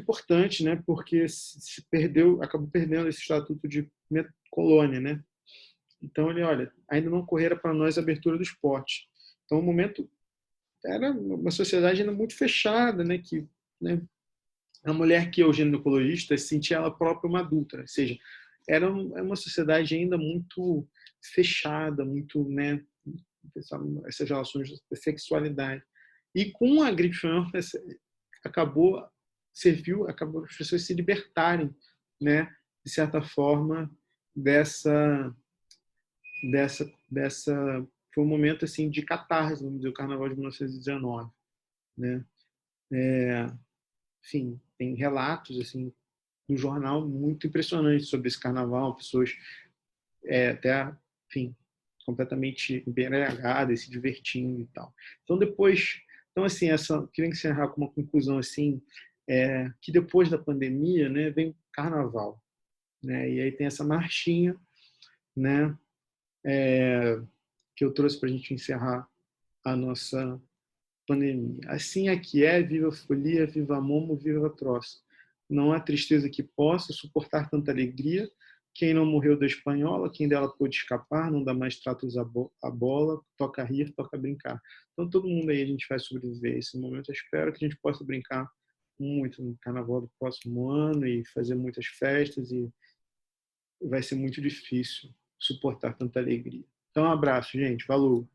importante, né? Porque se perdeu, acabou perdendo esse estatuto de colônia, né? Então ele, olha, ainda não ocorrera para nós a abertura dos portos. Então o momento era uma sociedade ainda muito fechada, né? Que, né? A mulher que é o ginecologista sentia ela própria uma adulta, ou seja, era uma sociedade ainda muito fechada, muito, né, essas relações de sexualidade. E com a gripe espanhola acabou as pessoas se libertarem, né, de certa forma dessa foi um momento assim de catarse, vamos dizer, o Carnaval de 1919, né? Enfim, tem relatos assim no jornal muito impressionantes sobre esse carnaval, pessoas até, enfim, completamente embriagadas, se divertindo e tal. Então depois, então assim, queria encerrar com uma conclusão assim, que depois da pandemia, né, vem o carnaval, né, e aí tem essa marchinha, né, que eu trouxe para a gente encerrar a nossa pandemia. Assim aqui viva a folia, viva a momo, viva a troça. Não há tristeza que possa suportar tanta alegria. Quem não morreu da espanhola, quem dela pôde escapar, não dá mais tratos à bola, toca rir, toca brincar. Então todo mundo aí a gente vai sobreviver a esse momento. Eu espero que a gente possa brincar muito no carnaval do próximo ano e fazer muitas festas e vai ser muito difícil suportar tanta alegria. Então um abraço, gente. Falou!